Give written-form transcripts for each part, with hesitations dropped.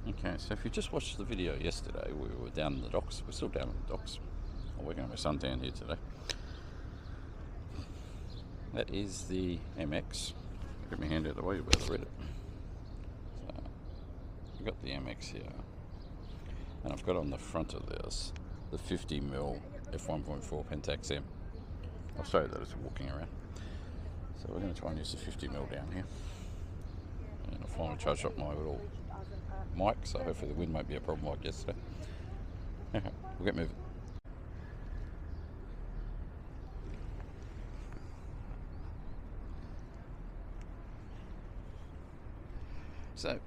Okay, so if you just watched the video yesterday, we were down in the docks. We're still down in the docks. I'm working on my son down here today. That is the MX. Get my hand out of the way, you better read it. So, I've got the MX here. And I've got on the front of this the 50mm f1.4 Pentax-m. I'll show you that as we're walking around. So we're going to try and use the 50mm down here. And I'll finally charge up my little mic, so hopefully the wind won't be a problem like yesterday. Okay, we'll get moving. So,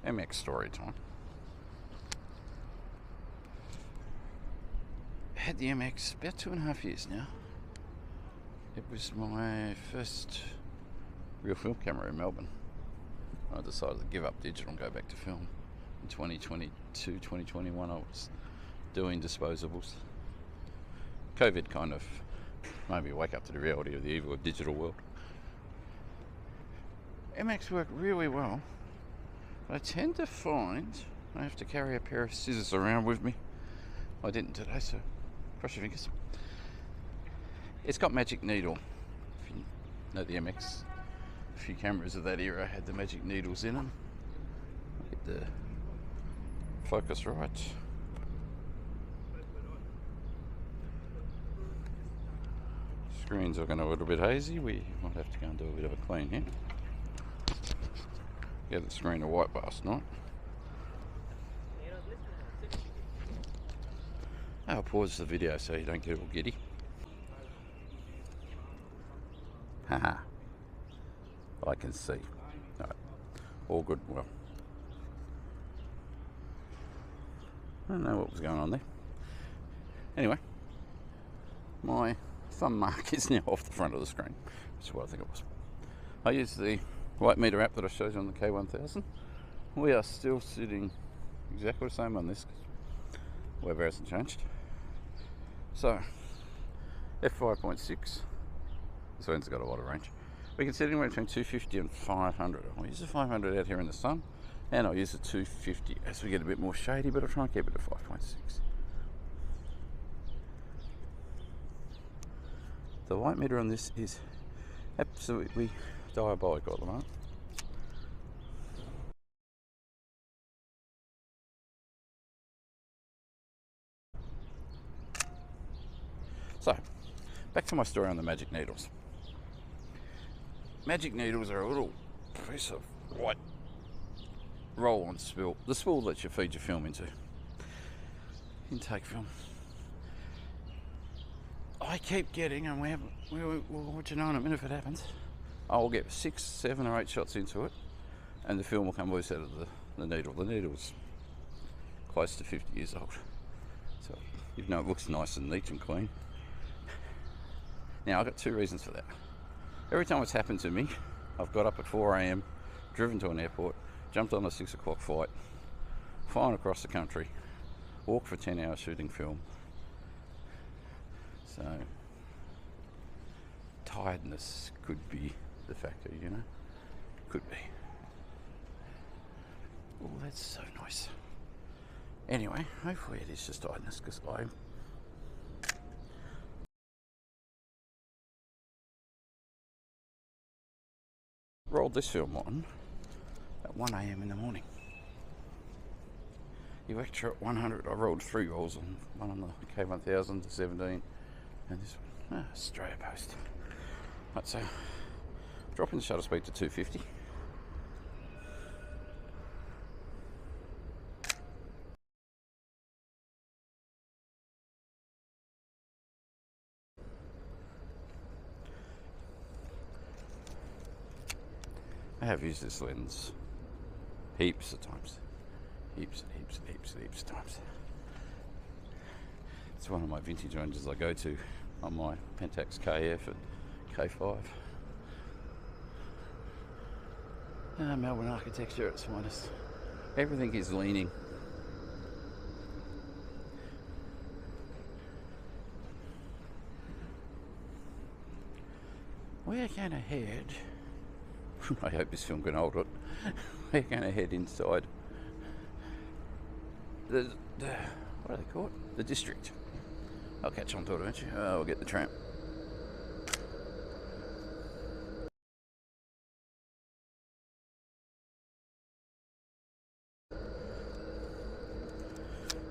MX story time. Had the MX about 2.5 years now. It was my first real film camera in Melbourne. I decided to give up digital and go back to film. In 2022, 2021 I was doing disposables. COVID kind of made me wake up to the reality of the evil of digital world. MX worked really well, but I tend to find I have to carry a pair of scissors around with me. I didn't today, so cross your fingers. It's got magic needle. If you know the MX, a few cameras of that era had the magic needles in them. Get the focus right. Screen's looking a little bit hazy. We might have to go and do a bit of a clean here. Get the screen a white last night. I'll pause the video so you don't get all giddy. Haha. I can see. No. All good and well. I don't know what was going on there. Anyway, my thumb mark is now off the front of the screen, which is what I think it was. I used the light meter app that I showed you on the K1000. We are still sitting exactly the same on this, weather hasn't changed. So, f5.6, this one's got a lot of range. We can set anywhere between 250 and 500. I'll use the 500 out here in the sun, and I'll use the 250 as we get a bit more shady, but I'll try and keep it at 5.6. The light meter on this is absolutely diabolical at the moment. So, back to my story on the magic needles. Magic needles are a little piece of white roll-on spool. The spool lets you feed your film into. Intake film. I keep getting, and we'll let you know in a minute if it happens, I'll get 6, 7 or 8 shots into it and the film will come loose out of the needle. The needle's close to 50 years old. So even though it looks nice and neat and clean. Now I've got 2 reasons for that. Every time it's happened to me, I've got up at 4 AM, driven to an airport, jumped on a 6 o'clock flight, flown across the country, walked for 10 hours shooting film. So tiredness could be the factor, you know, could be. Oh, that's so nice. Anyway, hopefully it is just tiredness, because I rolled this film on at 1 AM in the morning. Elektra at 100, I rolled 3 rolls on, one on the K1000, the 17, and this one, Australia Post. Right, so dropping the shutter speed to 250. I have used this lens heaps of times. Heaps of times. It's one of my vintage ranges I go to on my Pentax KF and K5. Melbourne architecture at its finest. Everything is leaning. We're going to head, I hope this film can hold it, we're going to head inside what do they call it? The district. I'll catch on to it eventually. We'll get the tram.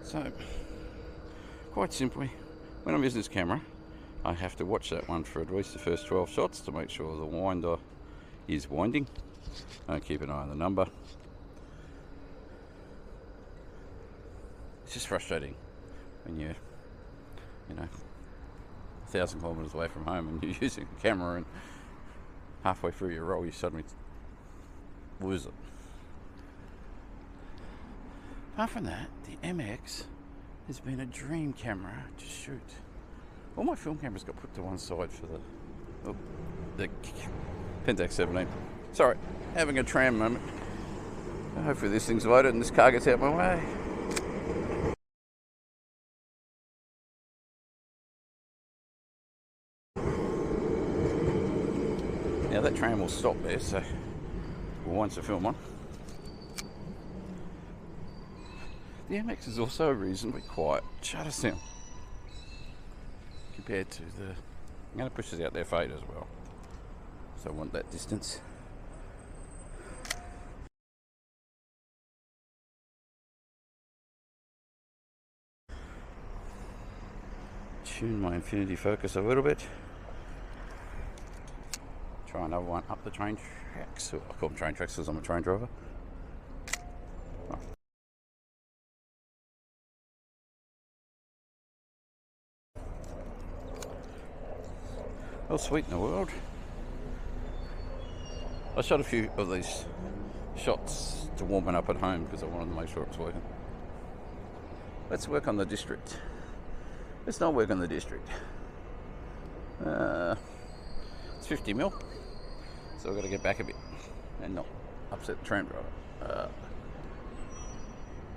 So, quite simply, when I'm using this camera, I have to watch that one for at least the first 12 shots to make sure the winder is winding. I keep an eye on the number. It's just frustrating when you're, 1,000 kilometres away from home and you're using a camera and halfway through your roll you suddenly lose it. Apart from that, the MX has been a dream camera to shoot. All my film cameras got put to one side for the Pentax 17. Sorry, having a tram moment. Hopefully this thing's loaded and this car gets out my way. Now that tram will stop there, so we'll wind the film on. The MX is also a reasonably quiet shutter sound compared to the... I'm going to push this out there fade as well, so I want that distance. Tune my infinity focus a little bit. Try another one up the train tracks. I call them train tracks because I'm a train driver. All sweet in the world. I shot a few of these shots to warm it up at home because I wanted to make sure it was working. Let's work on the district. Let's not work on the district. It's 50 mil, so we've got to get back a bit and not upset the tram driver.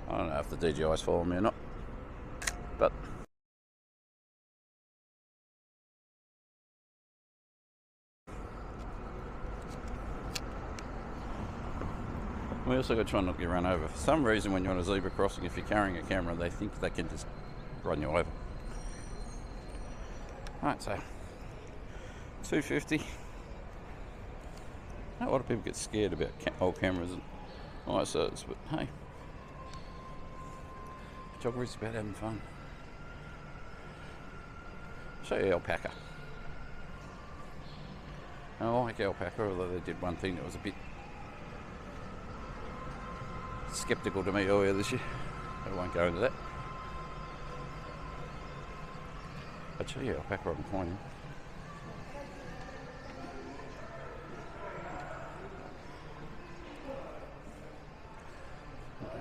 I don't know if the DJI is following me or not, but we also got to try not to get run over. For some reason, when you're on a zebra crossing, if you're carrying a camera, they think they can just run you over. Alright, so 250. A lot of people get scared about old cameras and ISOs, but hey, photography's about having fun. I'll show you alpaca. I like alpaca, although they did one thing that was a bit skeptical to me earlier this year. I won't go into that. I'll show you alpaca on the corner.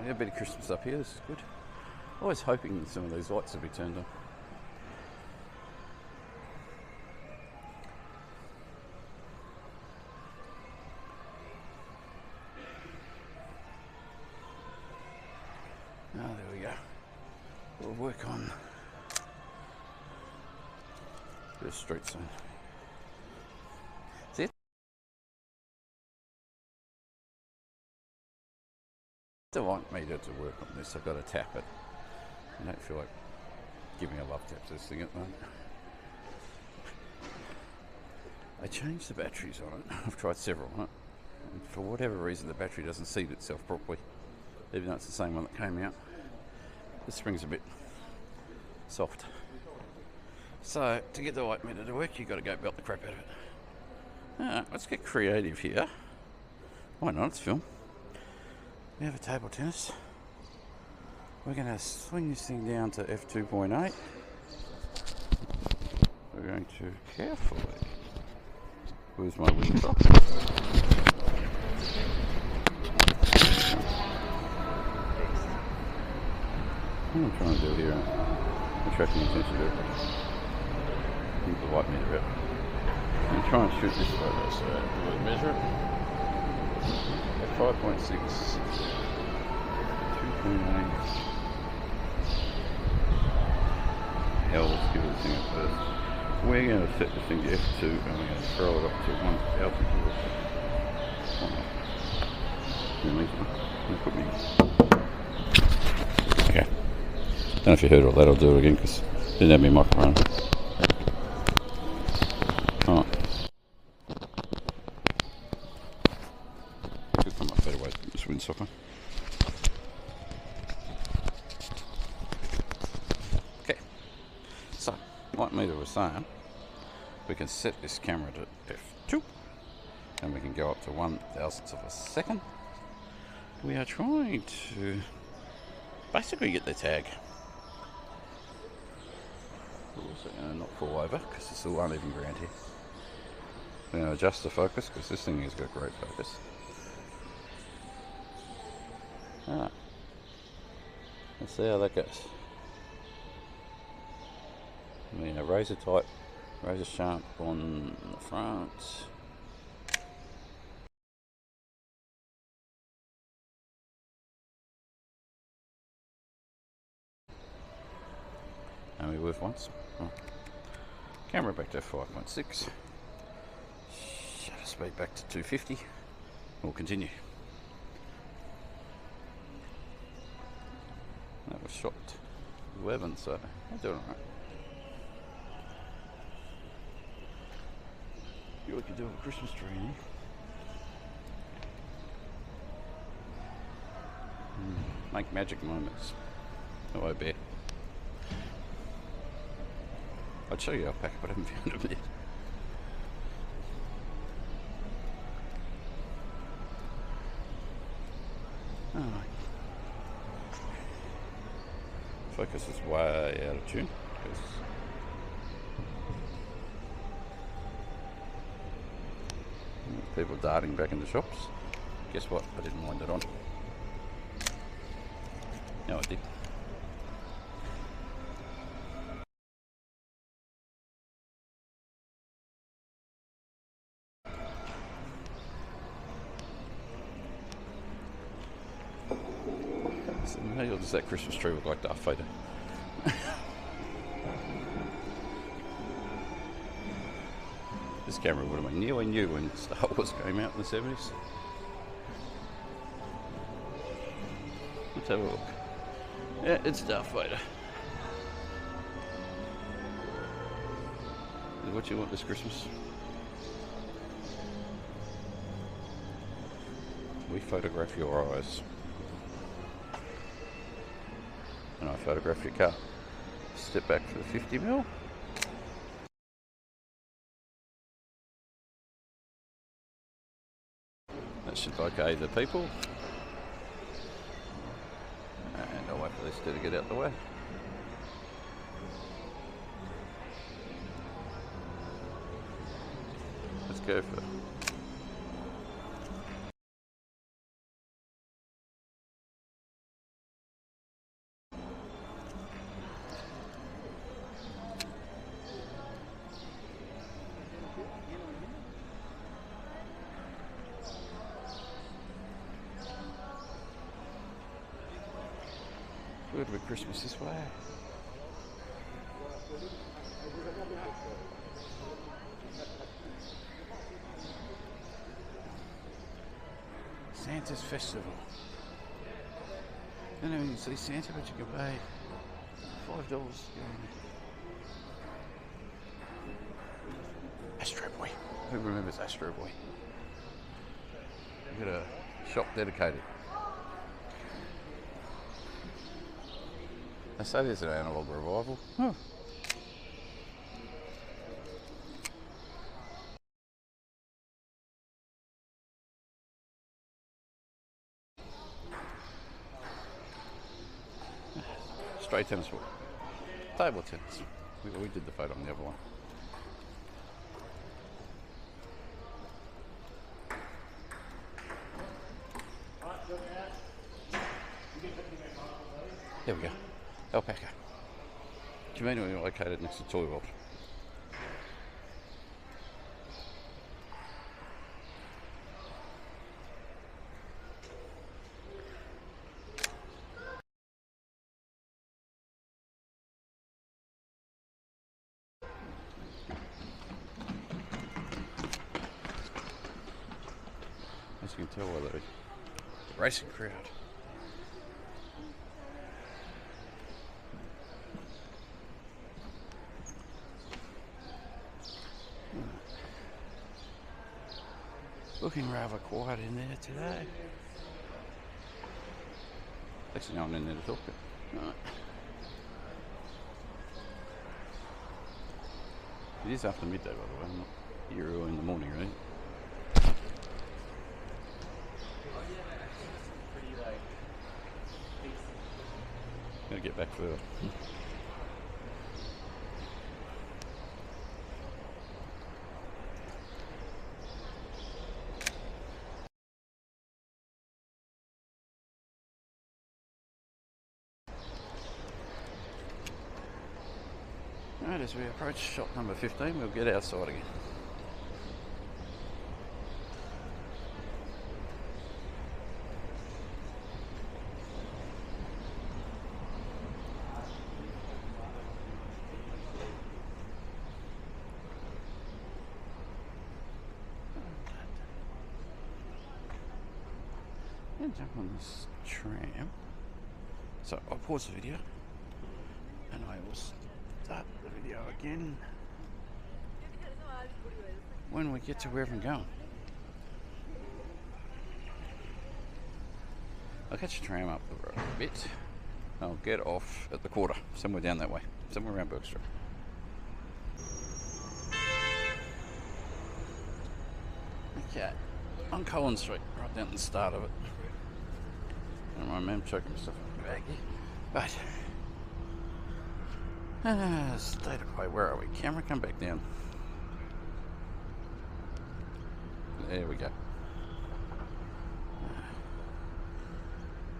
A bit of Christmas up here, this is good. Always hoping some of these lights will be turned on. Oh, there we go. We'll work on the street sign. See it? I don't want me to work on this. I've got to tap it. I don't feel like giving a love tap to this thing at the moment. I changed the batteries on it. I've tried several on it. And for whatever reason, the battery doesn't seat itself properly. Even though it's the same one that came out. The spring's a bit soft. So, to get the light meter to work, you've got to go belt the crap out of it. Alright, let's get creative here. Why not? It's film. We have a table tennis. We're going to swing this thing down to f2.8. We're going to carefully... Where's my window? What am I trying to do here? Attracting attention to it. Keep the light meter out. I'm trying to shoot this photo, so we'll measure it. At 5.6, 2.8. Hell, let's give this thing a first. We're going to set this thing to F2 and we're going to throw it up to 1 altitude. Put me. Okay. know if you heard all that. I'll do it again because I didn't have my microphone. Alright. Could come up better way to put this windsock on. Okay. So, like Mita was saying, we can set this camera to f2 and we can go up to 1/1000th of a second. We are trying to basically get the tag. We're also going to not fall over because it's all uneven ground here. We're going to adjust the focus because this thing has got great focus. Alright, let's see how that goes. We are razor tight, razor sharp on the front. And we whiff once. Oh. Camera back to 5.6. Shutter speed back to 250. We'll continue. That was shot 11, so I'm doing alright. See what we can do with a Christmas tree in here. Make magic moments. Oh, I bet. I'd show you alpaca, but I haven't found them yet. Alright. Focus is way out of tune because people darting back in the shops. Guess what? I didn't wind it on. No, I did. So how does that Christmas tree look like Darth Vader? This camera would have been nearly new when Star Wars came out in the 70s. Let's have a look. Yeah, it's Darth Vader. Is what you want this Christmas? We photograph your eyes. And I photograph your car. Step back for the 50mm. That should okay the people. And I'll wait for this two to get out the way. Let's go for good with Christmas this way. Santa's Festival. I don't know when you see Santa, but you can pay $5. Astro Boy. Who remembers Astro Boy? We've got a shop dedicated. They say there's an analogue revival. Huh. Straight tennis ball. Table tennis. We did the photo on the other one. There we go. Alpaca. Conveniently located next to Toy World. As you can tell by the racing crowd. Looking rather quiet in there today. Actually, no one in there to talk to. Right. It is after midday, by the way. I'm not here early in the morning, really. Gotta get back further. Right, as we approach shot number 15, we'll get outside again. And jump on this tram. So I'll pause the video and I will start the video again when we get to wherever I'm going. I'll catch a tram up the road a bit. I'll get off at the quarter, somewhere down that way, somewhere around Burke Street. Okay, on Collins Street, right down at the start of it. I don't mind, I'm choking myself in the bag here. But state of play, where are we? Camera, come back down. There we go.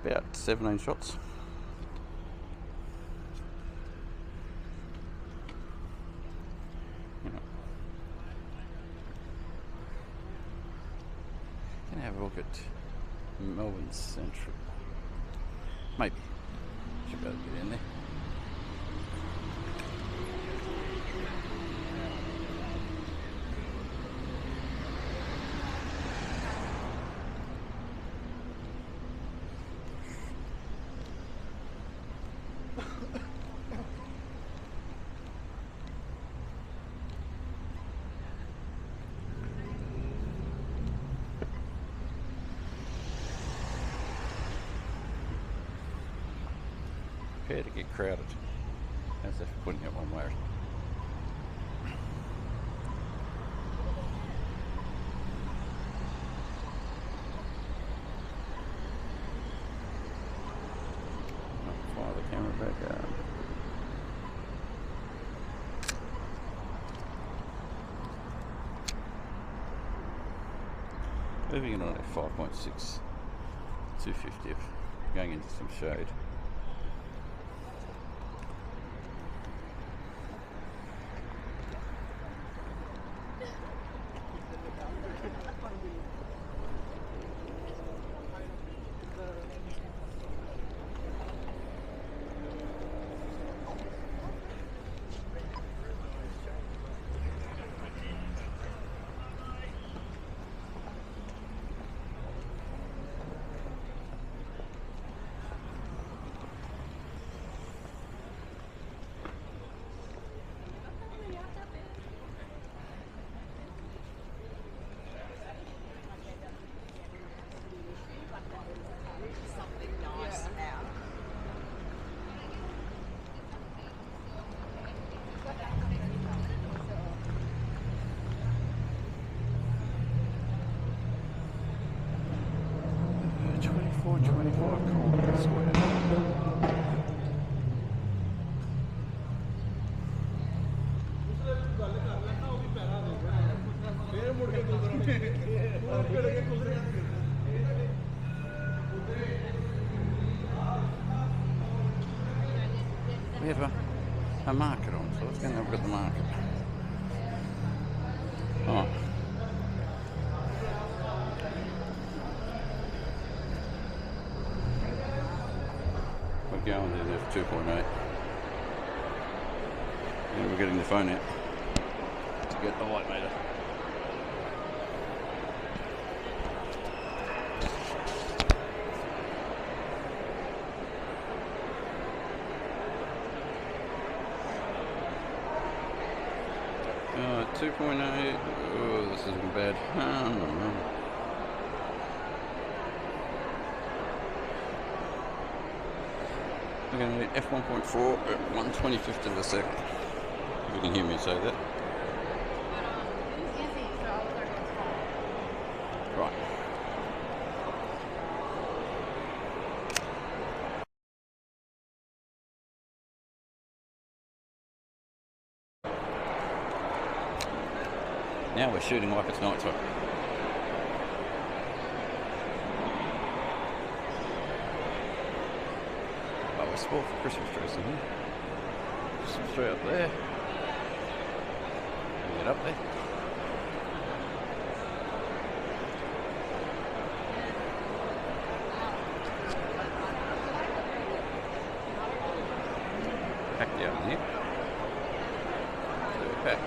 About 17 shots. Gonna have a look at Melbourne Central. Maybe. Should be able to get in there. Prepare to get crowded, as if putting it one way. I'll fire the camera back up. Moving it on at 5.6, 250, going into some shade. We have a market on, so let's go and have a look at the market. Oh. We're going there for 2.8. And we're getting the phone out to get the light meter. Oh, 2.8. Oh, this is bad. Oh, no. We're going to need f1.4 at 1/25th of a second. If you can hear me say that. Right. Now we're shooting like it's night time. Oh, we're spoiled for Christmas trees in here. Christmas tree up there. Get up there. Back down here. So we're back.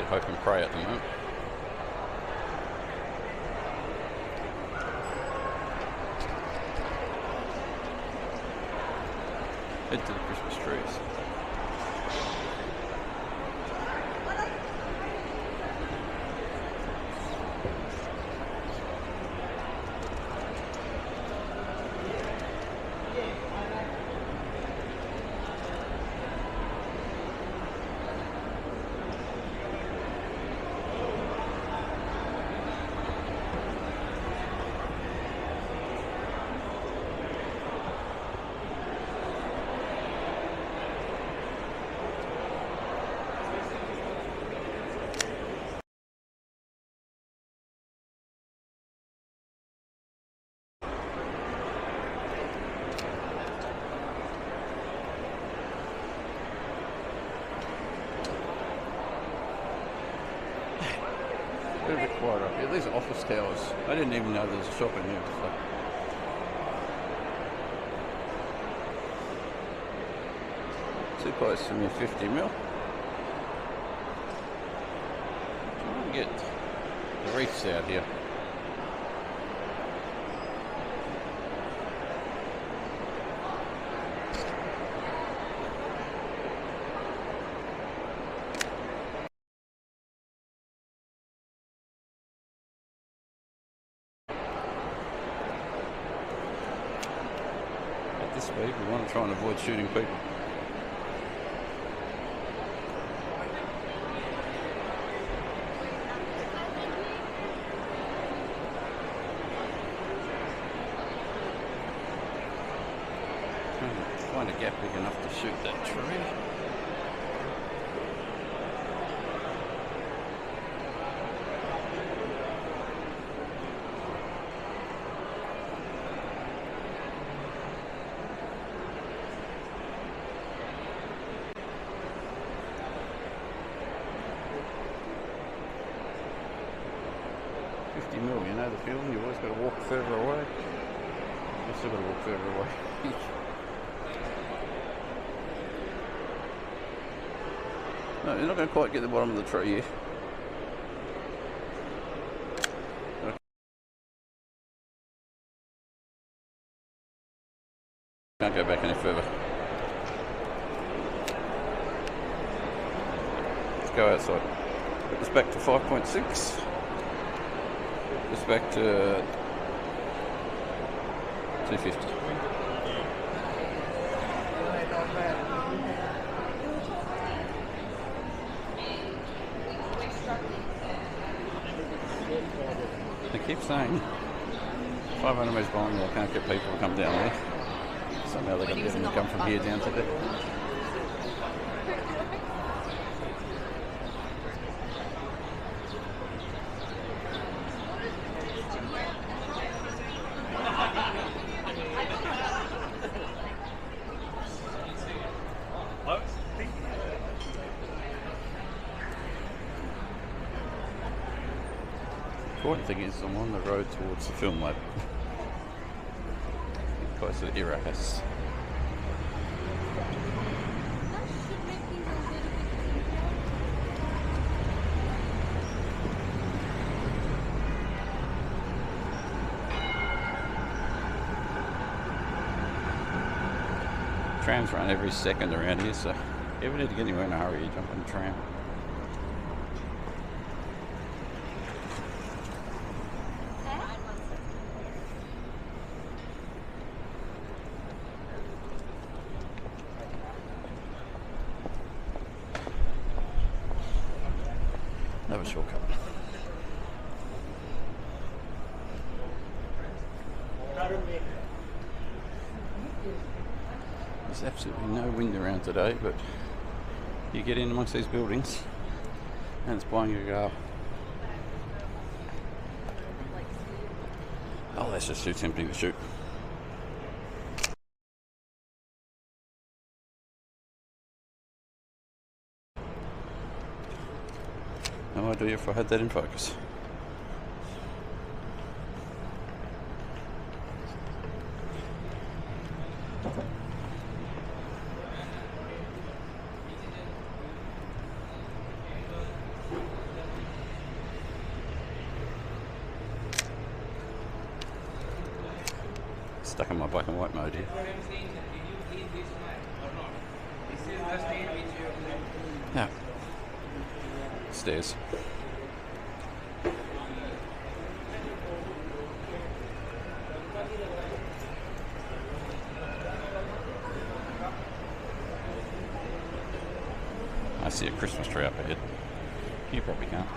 Hope and pray at the moment. Head to the Christmas trees. A bit quiet up here. These are office towers. I didn't even know there was a shop in here. So. Too close for me, 50mm. Trying to get the reefs out here. This speed, we want to try and avoid shooting people. Find a gap big enough to shoot that tree. You know the feeling, you've always got to walk further away. You've still got to walk further away. No, you're not going to quite get the bottom of the tree here. Can't go back any further. Let's go outside. Put this back to 5.6. This back to 250. They keep saying 500 metres behind me, I can't get people to come down there. Somehow they're going to get them to come from here down to there. The important thing is I'm on the road towards the film lab, close to Irohas. Trams run every second around here, so if you ever need to get anywhere in a hurry, you jump on the tram. Another shortcut. There's absolutely no wind around today, but you get in amongst these buildings and it's blowing your gale. Oh, that's just too tempting to shoot. No idea if I had that in focus. Stuck in my black and white mode here. Yeah. Stairs. I see a Christmas tree up ahead. You probably can't.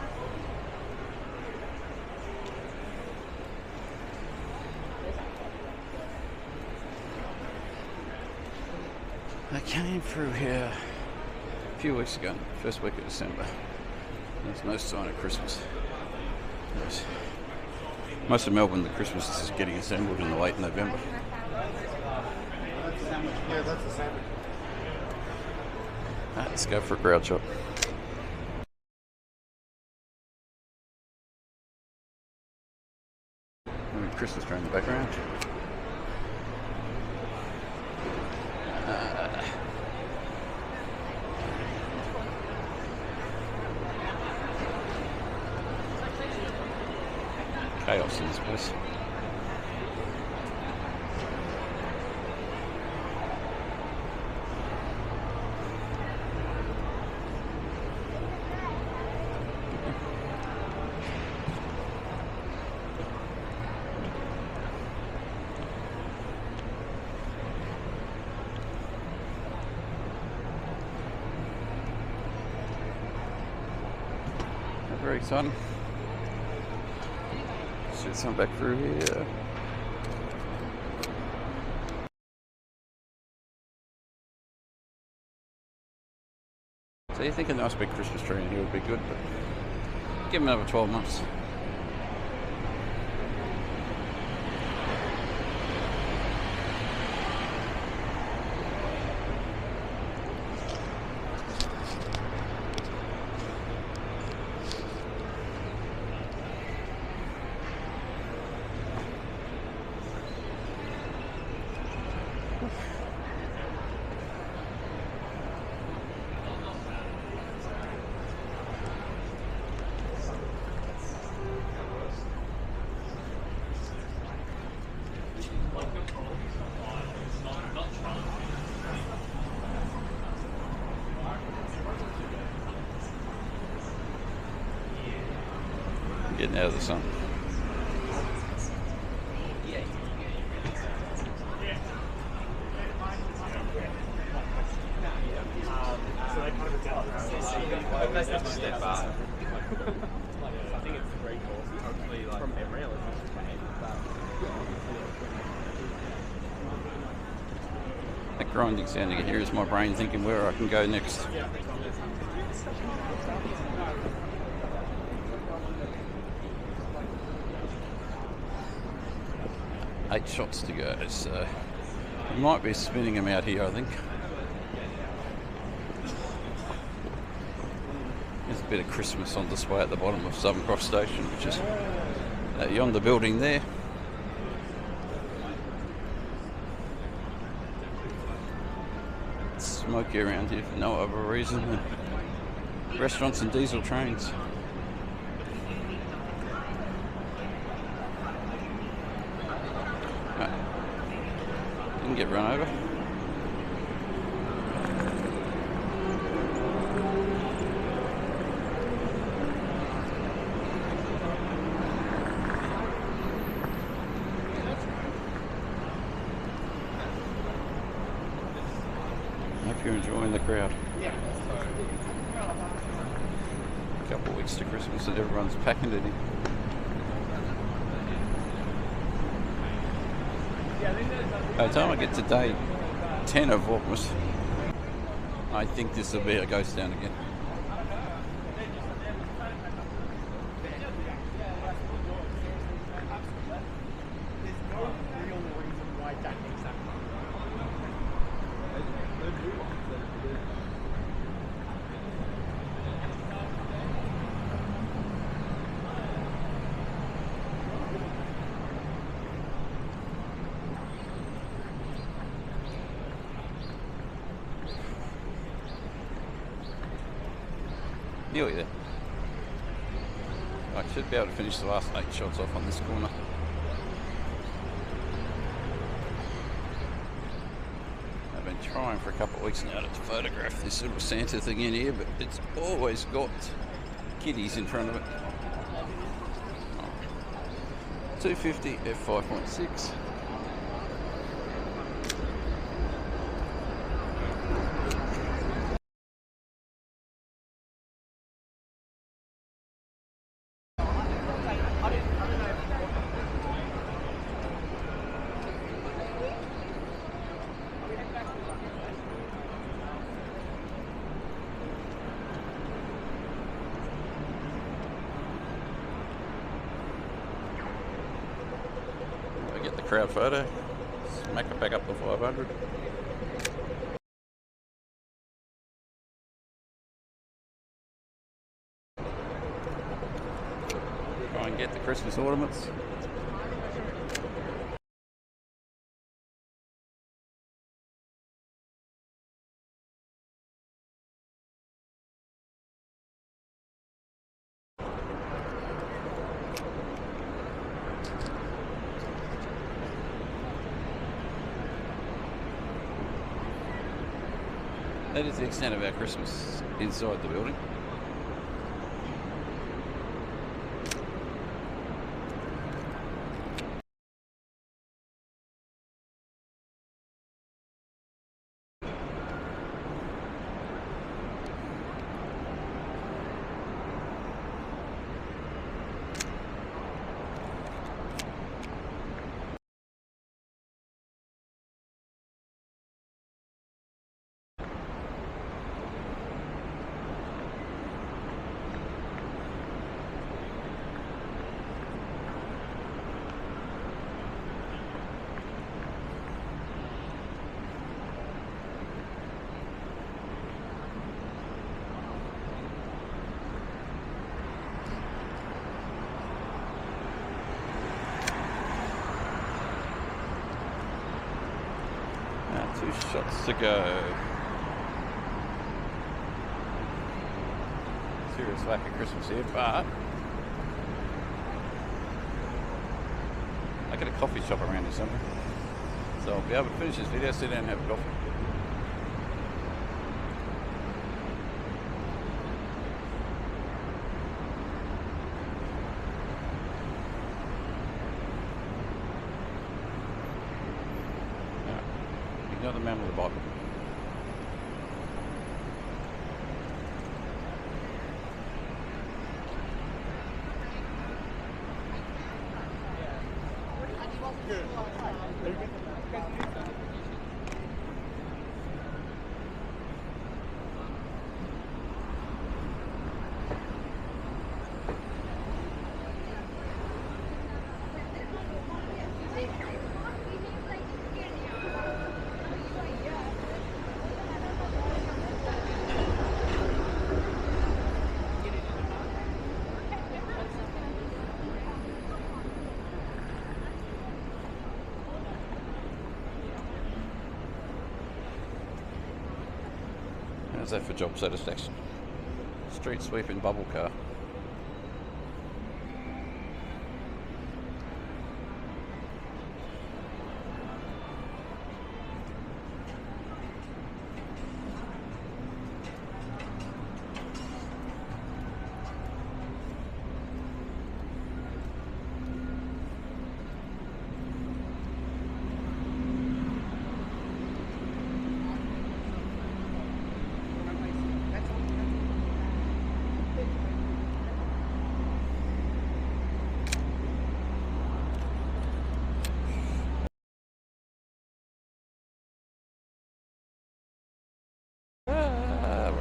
I came through here a few weeks ago, first week of December. There's no sign of Christmas. Most of Melbourne, the Christmas is getting assembled in the late November. Yeah, that's the sandwich. Let's go for a crowd shot. Christmas tree in the background. Chaos in this place. Very exciting. Shoot some back through here. So you think a nice big Christmas tree in here would be good, but give them another 12 months. Getting out of the sun. That grinding sound you can hear is my brain thinking where I can go next. 8 shots to go, so we might be spinning them out here, I think. There's a bit of Christmas on display at the bottom of Southern Cross Station, which is that yonder building there. It's smoky around here for no other reason than restaurants and diesel trains. Get run over. Hope you're enjoying the crowd. A couple of weeks to Christmas and everyone's packing it in. By the time I get to day 10 of what was, I think this will be a ghost town again. Nearly there. I should be able to finish the last 8 shots off on this corner. I've been trying for a couple of weeks now to photograph this little Santa thing in here, but it's always got kiddies in front of it. 250 f5.6. Get the crowd photo, smack it back up to 500. Try and get the Christmas ornaments. That is the extent of our Christmas inside the building. Now 2 shots to go. Serious lack of Christmas here, but I get a coffee shop around here somewhere, so I'll be able to finish this video, sit down and have a coffee. Ignore the man with the Bible. How's that for job satisfaction? Street sweeping bubble car.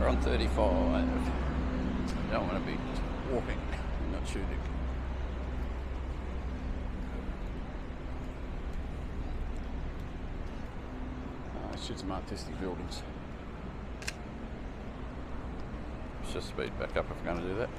on 35. You don't want to be walking and not shooting. Shoot some artistic buildings. Let's just speed back up if we're going to do that.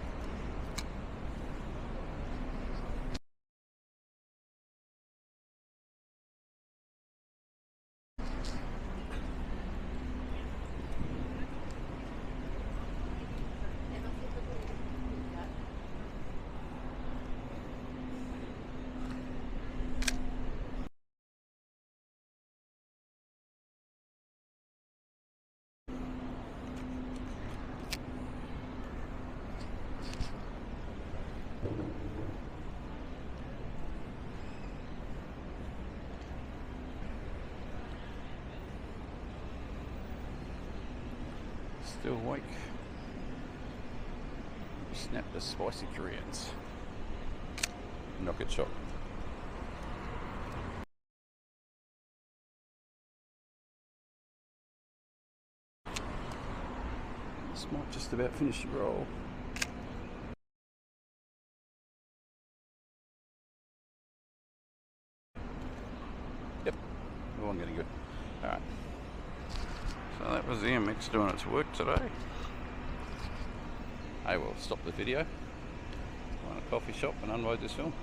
Still awake. Snap the spicy Koreans. Not get shot. This might just about finish the roll. Yep, all getting good. Alright. So that was the MX doing its work today. I will stop the video, go in a coffee shop and unload this film.